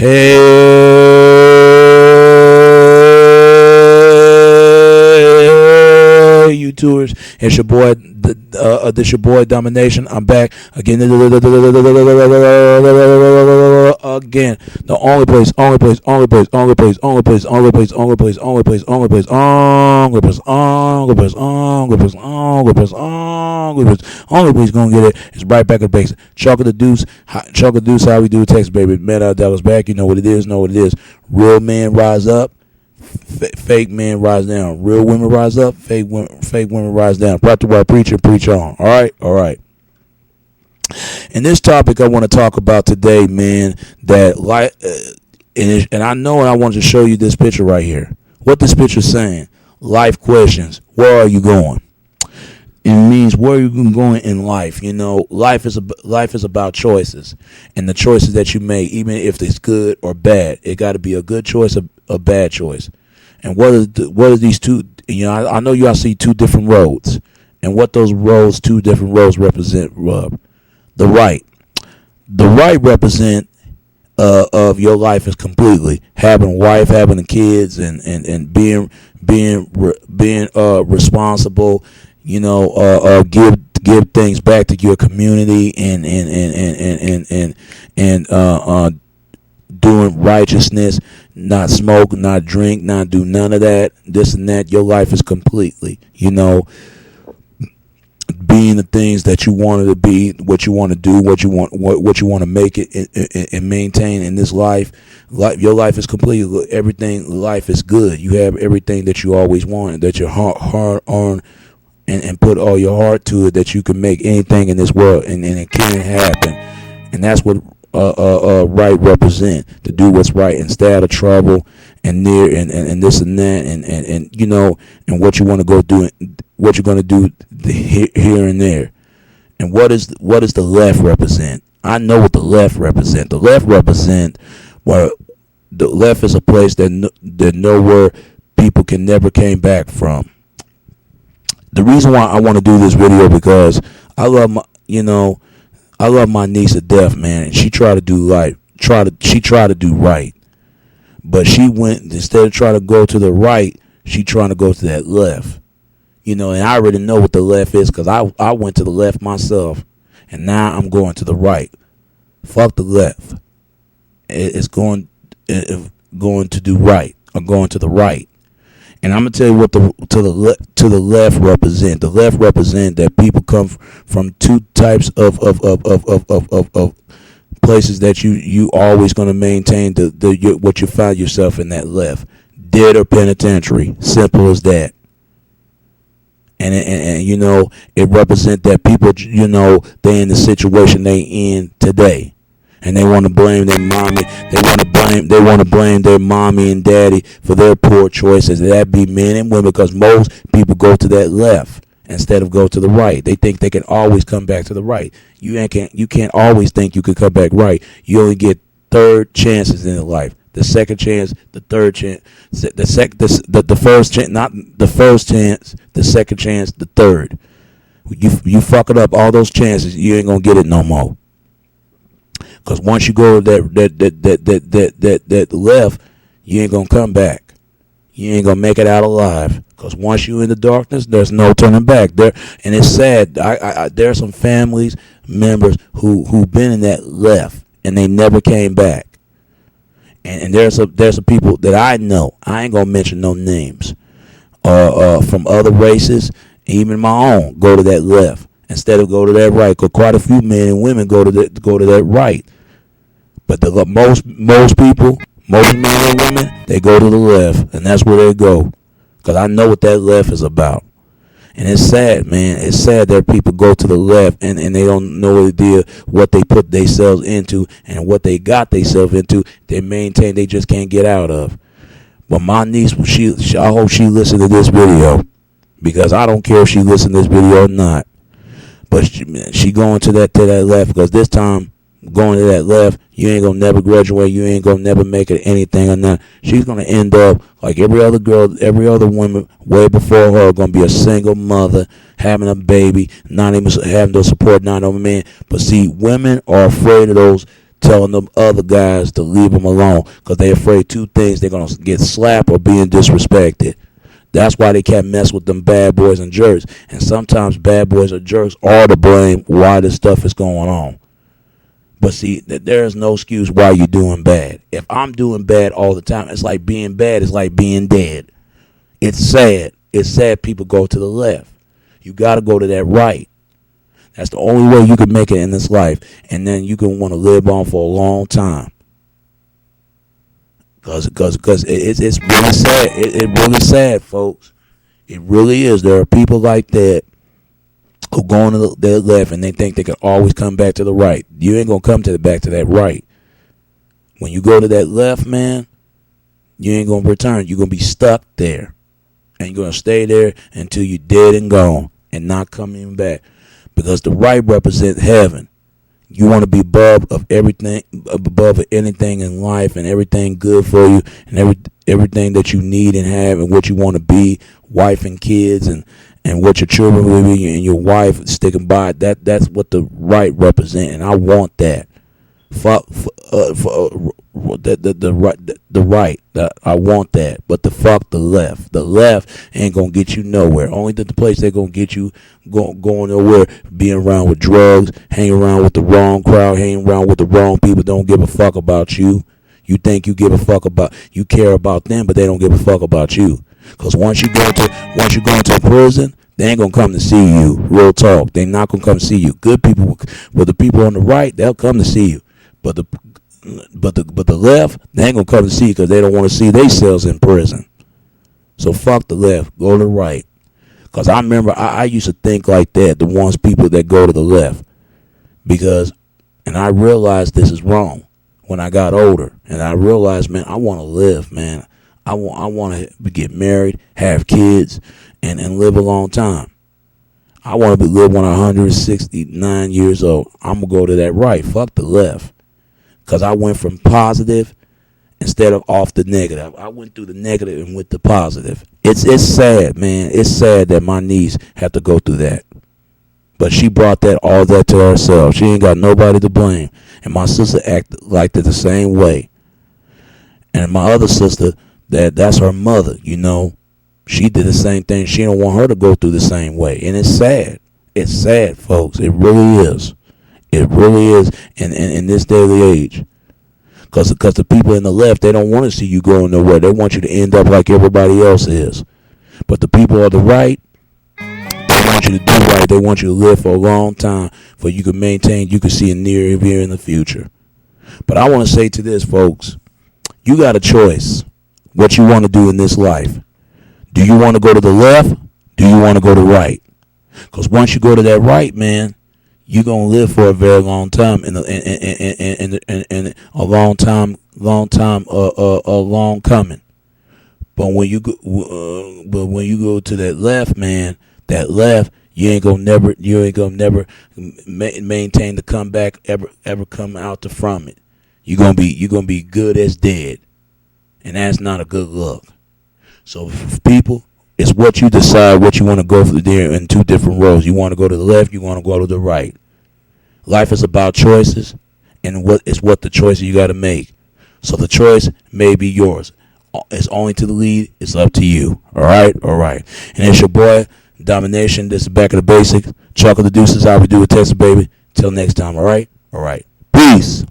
Hey, YouTubers, it's your boy, this your boy Domination. I'm back again. The only place gonna get it is right back at basics. Chalk of the Deuce, how we do Texas, baby. Man out Dallas back. You know what it is. Real men rise up. Fake men rise down. Real women rise up. Fake women rise down. Brought to our preacher, preach on. All right. And this topic I want to talk about today, man, that and I know, and I want to show you this picture right here. What this picture is saying: life questions. Where are you going? It means where you're going in life. You know, life is about choices, and the choices that you make, even if it's good or bad, it got to be a good choice, a bad choice. And what are these two? You know, I know y'all see two different roads, and what those two different roads represent. The right represent of your life is completely having a wife, having the kids, and being responsible. You know, give things back to your community and doing righteousness, not smoke, not drink, not do none of that, this and that. Your life is completely, you know, being the things that you wanted to be, what you want to do, what you want to make it and maintain in this life. Your life is completely everything. Life is good. You have everything that you always wanted, that your hard earned. And put all your heart to it, that you can make anything in this world, and it can happen. And that's what right represent, to do what's right and stay out of trouble and near and this and that and you know, and what you want to go do, what you're going to do here and there. And what does the left represent? I know what the left represent. The left represent where the left is a place that nowhere people can never came back from. The reason why I want to do this video, because I love my niece to death, man. And she tried to do right, but she went, instead of trying to go to the right, she trying to go to that left. You know, and I already know what the left is, because I went to the left myself, and now I'm going to the right. Fuck the left. It's going to do right. I'm going to the right. And I'm gonna tell you what to the left represent. The left represent that people come from two types of places that you always gonna maintain what you find yourself in, that left, dead or penitentiary. Simple as that. And you know, it represent that people, you know, they in the situation they in today. And they want to blame their mommy. They want to blame their mommy and daddy for their poor choices. That be men and women, because most people go to that left instead of go to the right. They think they can always come back to the right. You can't always think you could come back right. You only get third chances in life. The second chance, the third chance, the first chance, not the first chance, the second chance, the third. You fuck it up, all those chances, you ain't gonna get it no more. Because once you go that left, you ain't gonna come back. You ain't gonna make it out alive. Because once you in the darkness, there's no turning back. There, and it's sad. There are some families members who been in that left and they never came back. And there's some people that I know. I ain't gonna mention no names. From other races, even my own, go to that left instead of go to that right. Because quite a few men and women go to that right. But most people, most men and women, they go to the left, and that's where they go. Because I know what that left is about. And it's sad, man. It's sad that people go to the left and they don't know idea what they put themselves into and what they got themselves into. They maintain they just can't get out of. But my niece, I hope she listens to this video, because I don't care if she listens to this video or not. But she going to that left, because this time, going to that left, you ain't gonna never graduate, you ain't gonna never make it anything or nothing. She's gonna end up like every other girl, every other woman way before her, gonna be a single mother, having a baby, not even having to support not a man. But see, women are afraid of telling them other guys to leave them alone because they're afraid two things: they're gonna get slapped or being disrespected. That's why they can't mess with them bad boys and jerks. And sometimes bad boys or jerks are to blame why this stuff is going on. But see, there is no excuse why you're doing bad. If I'm doing bad all the time, it's like being bad. It's like being dead. It's sad. It's sad people go to the left. You got to go to that right. That's the only way you can make it in this life. And then you can want to live on for a long time. Because it's really sad. It really sad, folks. It really is. There are people like that who go on to their left and they think they can always come back to the right. You ain't going to come back to that right. When you go to that left, man, you ain't going to return. You're going to be stuck there. And you're going to stay there until you're dead and gone and not coming back. Because the right represents heaven. You want to be above of everything, above of anything in life and everything good for you and everything that you need and have and what you want to be, wife and kids and what your children will be and your wife sticking by. That's what the right represent, and I want that. The right. I want that. But fuck the left. The left ain't gonna get you nowhere. Only the place they're gonna get you going nowhere, being around with drugs, hanging around with the wrong crowd, hanging around with the wrong people. Don't give a fuck about you. You think you you care about them, but they don't give a fuck about you. Cause once you go into prison, they ain't gonna come to see you. Real talk. They not gonna come see you. Good people, but the people on the right, they'll come to see you. But the left, they ain't gonna come to see you because they don't want to see themselves in prison. So fuck the left, go to the right. Because I remember I used to think like that, the ones people that go to the left. And I realized this is wrong when I got older. And I realized, man, I want to live, man. I want to get married, have kids, and live a long time. I want to live when I'm 169 years old. I'm going to go to that right. Fuck the left. Because I went from positive instead of off the negative. I went through the negative and went to positive. It's sad, man. It's sad that my niece had to go through that. But she brought all that to herself. She ain't got nobody to blame. And my sister acted like that the same way. And my other sister, that's her mother, you know. She did the same thing. She don't want her to go through the same way. And it's sad. It's sad, folks. It really is. It really is in this daily age. Because the people in the left, they don't want to see you going nowhere. They want you to end up like everybody else is. But the people on the right, they want you to do right. They want you to live for a long time for you can maintain, you can see a near here in the future. But I want to say to this, folks, you got a choice what you want to do in this life. Do you want to go to the left? Do you want to go to the right? Because once you go to that right, man, you're gonna live for a very long time, and a long coming. But when you go to that left, man, that left, you ain't gonna never maintain the comeback, ever come out from it. You're gonna be good as dead, and that's not a good look. So people, it's what you decide what you want to go for there in two different roads. You want to go to the left, you want to go to the right. Life is about choices, and what the choices you got to make. So the choice may be yours. It's only to the lead. It's up to you. All right. And it's your boy Domination. This is Back of the Basics. Chuck of the Deuces. How we do with Texas, baby. Till next time. All right. Peace.